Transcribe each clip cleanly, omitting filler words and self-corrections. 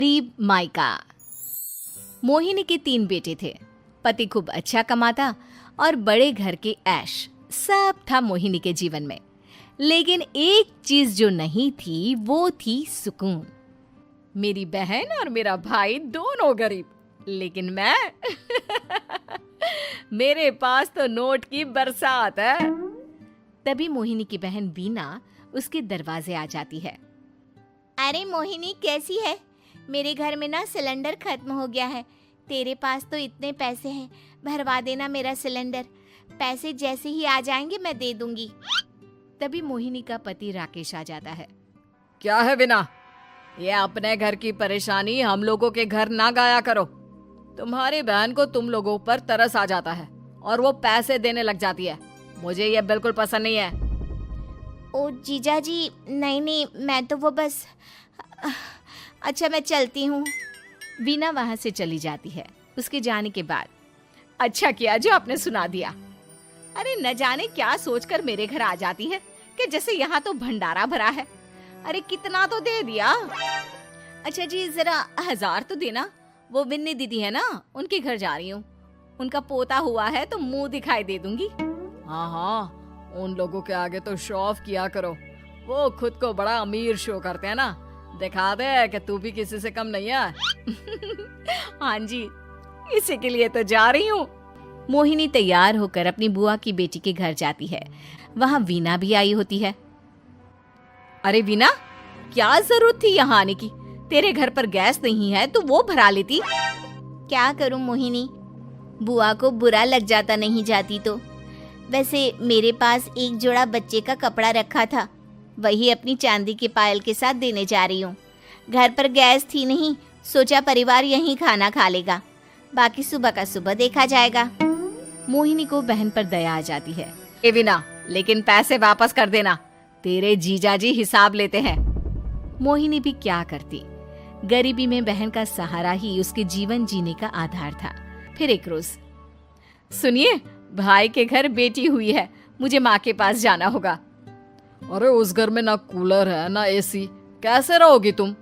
गरीब मायका। मोहिनी के 3 बेटे थे। पति खूब अच्छा कमाता और बड़े घर के ऐश सब था मोहिनी के जीवन में। लेकिन एक चीज जो नहीं थी वो थी सुकून। मेरी बहन और मेरा भाई दोनों गरीब, लेकिन मैं मेरे पास तो नोट की बरसात है। तभी मोहिनी की बहन वीना उसके दरवाजे आ जाती है। अरे मोहिनी, कैसी है? मेरे घर में ना सिलेंडर खत्म हो गया है। तेरे पास तो इतने पैसे हैं, भरवा देना मेरा सिलेंडर। पैसे जैसे ही आ जाएंगे मैं दे दूंगी। तभी मोहिनी का पति राकेश आ जाता है। क्या है विना, ये अपने घर की परेशानी हम लोगों के घर ना गाया करो। तुम्हारी बहन को तुम लोगों पर तरस आ जाता है और वो पैसे देने लग जाती है। मुझे ये बिल्कुल पसंद नहीं है। ओ जीजा जी, नहीं, मैं तो वो बस अच्छा, मैं चलती हूँ। वीना वहां से चली जाती है। उसके जाने के बाद अच्छा किया जो आपने सुना दिया। अरे न जाने क्या सोचकर मेरे घर आ जाती है कि जैसे यहाँ तो भंडारा भरा है। अरे कितना तो दे दिया। अच्छा जी, जरा 1000 तो देना। वो बिन्नी दीदी है ना, उनके घर जा रही हूँ। उनका पोता हुआ है तो मुंह दिखाई दे दूंगी। हाँ, उन लोगों के आगे तो शो ऑफ किया करो। वो खुद को बड़ा अमीर शो करते हैं ना, दिखा दे कि तू भी किसी से कम नहीं है। हाँ जी, इसी के लिए तो जा रही हूँ। मोहिनी तैयार होकर अपनी बुआ की बेटी के घर जाती है। वहाँ वीना भी आई होती है। अरे वीना, क्या जरूरत थी यहाँ आने की? तेरे घर पर गैस नहीं है तो वो भरा लेती। क्या करूँ मोहिनी, बुआ को बुरा लग जाता नहीं जाती तो। वैसे मेरे पास एक जोड़ा बच्चे का कपड़ा रखा था, वही अपनी चांदी के पायल के साथ देने जा रही हूँ। घर पर गैस थी नहीं, सोचा परिवार यहीं खाना खा लेगा, बाकी सुबह का सुबह देखा जाएगा। मोहिनी को बहन पर दया आ जाती है। ए वीना, लेकिन पैसे वापस कर देना, तेरे जीजाजी हिसाब लेते हैं। मोहिनी भी क्या करती, गरीबी में बहन का सहारा ही उसके जीवन जीने का आधार था। फिर एक रोज, सुनिए, भाई के घर बेटी हुई है, मुझे माँ के पास जाना होगा। अरे उस घर में ना कूलर है ना एसी, कैसे रहोगी तुम?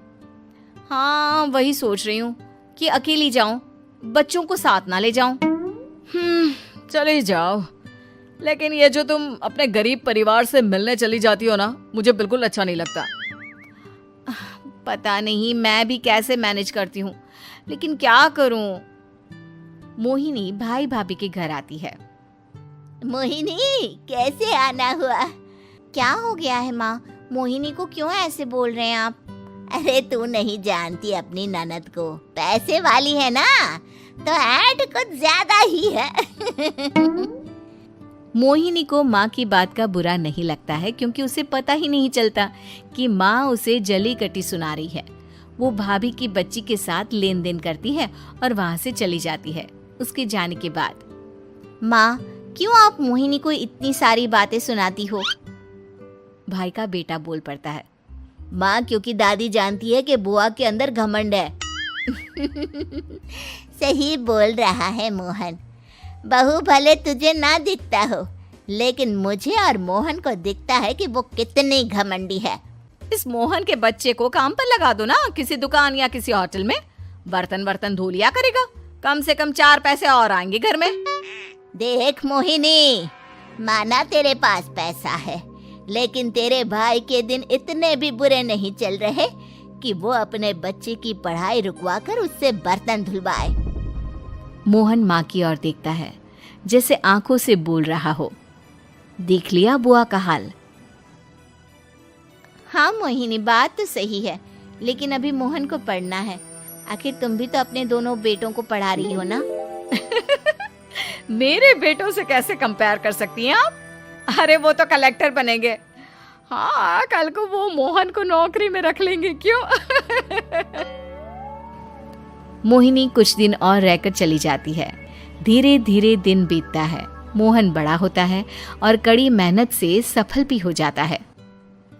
हाँ, वही सोच रही हूँ कि अकेली जाऊं, बच्चों को साथ ना ले जाऊं। चली जाओ, लेकिन ये जो तुम अपने गरीब परिवार से मिलने चली जाती हो ना, मुझे बिल्कुल अच्छा नहीं लगता। पता नहीं मैं भी कैसे मैनेज करती हूँ, लेकिन क्या करूँ। मोहिनी भाई भाभी के घर आती है। मोहिनी, कैसे आना हुआ? क्या हो गया है माँ? मोहिनी को क्यों ऐसे बोल रहे हैं आप? अरे तू नहीं जानती अपनी ननद को, पैसे वाली है ना, तो ऐड कुछ ज्यादा ही है। मोहिनी को माँ की बात का बुरा नहीं लगता है, क्योंकि उसे पता ही नहीं चलता कि माँ उसे जली कटी सुना रही है। वो भाभी की बच्ची के साथ लेन देन करती है और वहाँ से चली जाती है। उसके जाने के बाद, माँ, क्यों आप मोहिनी को इतनी सारी बातें सुनाती हो? भाई का बेटा बोल पड़ता है। माँ, क्योंकि दादी जानती है कि बुआ के अंदर घमंड है। सही बोल रहा है मोहन। बहू भले तुझे ना दिखता हो, लेकिन मुझे और मोहन को दिखता है कि वो कितनी घमंडी है। इस मोहन के बच्चे को काम पर लगा दो ना, किसी दुकान या किसी होटल में बर्तन धो लिया करेगा। कम से कम 4 पैसे और आएंगे घर में। देख मोहिनी, माना तेरे पास पैसा है, लेकिन तेरे भाई के दिन इतने भी बुरे नहीं चल रहे कि वो अपने बच्चे की पढ़ाई रुकवाकर उससे बर्तन धुलवाए। मोहन माँ की ओर देखता है, जैसे आंखों से बोल रहा हो, देख लिया बुआ का हाल। हाँ मोहिनी, बात तो सही है, लेकिन अभी मोहन को पढ़ना है। आखिर तुम भी तो अपने दोनों बेटों को पढ़ा रही हो ना। मेरे बेटों से कैसे कंपेयर कर सकती हैं आप? अरे वो तो कलेक्टर बनेंगे। हाँ, कल को वो मोहन को नौकरी में रख लेंगे, क्यों? मोहिनी कुछ दिन और रहकर चली जाती है। धीरे धीरे दिन बीतता है। मोहन बड़ा होता है और कड़ी मेहनत से सफल भी हो जाता है।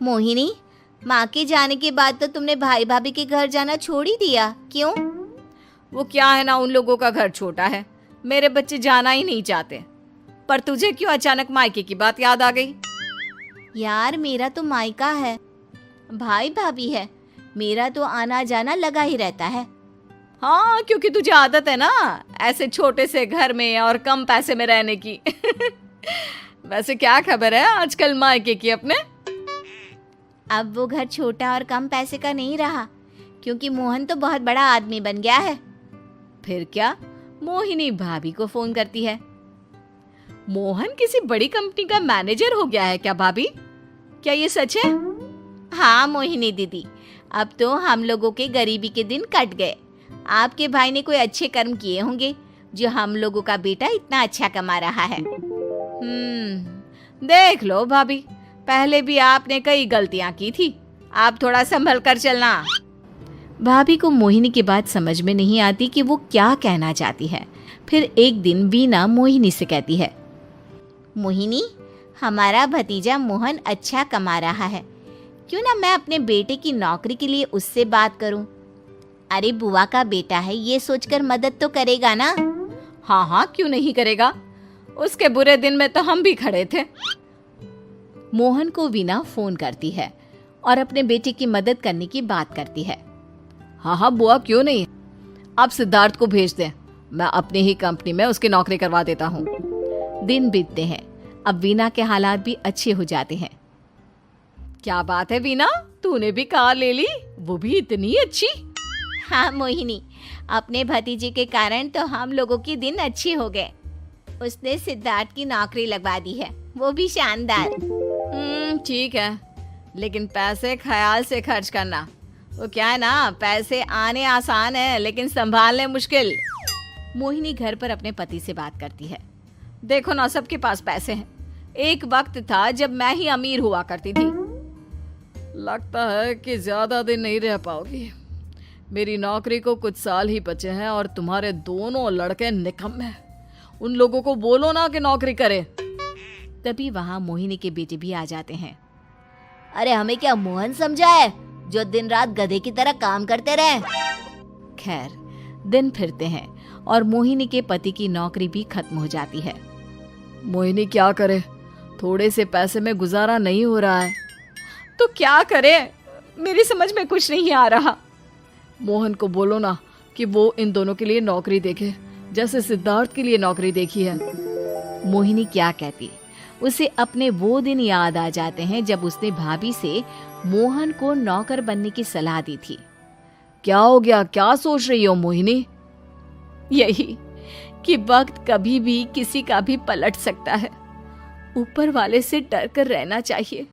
मोहिनी, माँ के जाने के बाद तो तुमने भाई भाभी के घर जाना छोड़ ही दिया, क्यों? वो क्या है ना, उन लोगों का घर छोटा है, मेरे बच्चे जाना ही नहीं चाहते। पर तुझे क्यों अचानक मायके की बात याद आ गई? यार, मेरा तो मायका है, भाई भाभी है, मेरा तो आना जाना लगा ही रहता है। हाँ, क्योंकि तुझे आदत है ना ऐसे छोटे से घर में और कम पैसे में रहने की। वैसे क्या खबर है आजकल मायके की अपने? अब वो घर छोटा और कम पैसे का नहीं रहा, क्योंकि मोहन तो बहुत बड़ा आदमी बन गया है। फिर क्या? मोहिनी भाभी को फोन करती है। मोहन किसी बड़ी कंपनी का मैनेजर हो गया है क्या भाभी? क्या ये सच है? हाँ मोहिनी दीदी, अब तो हम लोगों के गरीबी के दिन कट गए। आपके भाई ने कोई अच्छे कर्म किए होंगे जो हम लोगों का बेटा इतना अच्छा कमा रहा है। देख लो भाभी, पहले भी आपने कई गलतियां की थी, आप थोड़ा संभल कर चलना। भाभी को मोहिनी की बात समझ में नहीं आती कि वो क्या कहना चाहती है। फिर एक दिन वीना मोहिनी से कहती है, मोहिनी, हमारा भतीजा मोहन अच्छा कमा रहा है, क्यों ना मैं अपने बेटे की नौकरी के लिए उससे बात करूं। अरे बुआ का बेटा है, ये सोचकर मदद तो करेगा ना। हाँ हाँ, क्यों नहीं करेगा, उसके बुरे दिन में तो हम भी खड़े थे। मोहन को वीना फोन करती है और अपने बेटे की मदद करने की बात करती है। हाँ हाँ बुआ, क्यों नहीं, आप सिद्धार्थ को भेज दें, मैं अपनी ही कंपनी में उसकी नौकरी करवा देता हूँ। दिन बीतते हैं, अब वीना के हालात भी अच्छे हो जाते हैं। क्या बात है वीना, तूने भी कार ले ली, वो भी इतनी अच्छी। हाँ मोहिनी, अपने भतीजे के कारण तो हम लोगों के दिन अच्छे हो गए। उसने सिद्धार्थ की नौकरी लगवा दी है, वो भी शानदार। ठीक है, लेकिन पैसे ख्याल से खर्च करना। वो क्या है ना, पैसे आने आसान है लेकिन संभालने मुश्किल। मोहिनी घर पर अपने पति से बात करती है। देखो ना, सबके पास पैसे हैं, एक वक्त था जब मैं ही अमीर हुआ करती थी। लगता है कि ज्यादा दिन नहीं रह पाओगी, मेरी नौकरी को कुछ साल ही बचे हैं और तुम्हारे दोनों लड़के निकम्मे हैं। उन लोगों को बोलो ना कि नौकरी करे। तभी वहां मोहिनी के बेटे भी आ जाते हैं। अरे हमें क्या मोहन समझा है जो दिन रात गधे की तरह काम करते रहे। खैर, दिन फिरते हैं और मोहिनी के पति की नौकरी भी खत्म हो जाती है। मोहिनी क्या करे, थोड़े से पैसे में गुजारा नहीं हो रहा है। तो क्या करे, मेरी समझ में कुछ नहीं आ रहा। मोहन को बोलो ना कि वो इन दोनों के लिए नौकरी देखे, जैसे सिद्धार्थ के लिए नौकरी देखी है। मोहिनी क्या कहती, उसे अपने वो दिन याद आ जाते हैं जब उसने भाभी से मोहन को नौकर बनने की सलाह दी थी। क्या हो गया, क्या सोच रही हो मोहिनी? यही कि वक्त कभी भी किसी का भी पलट सकता है, ऊपर वाले से डर कर रहना चाहिए।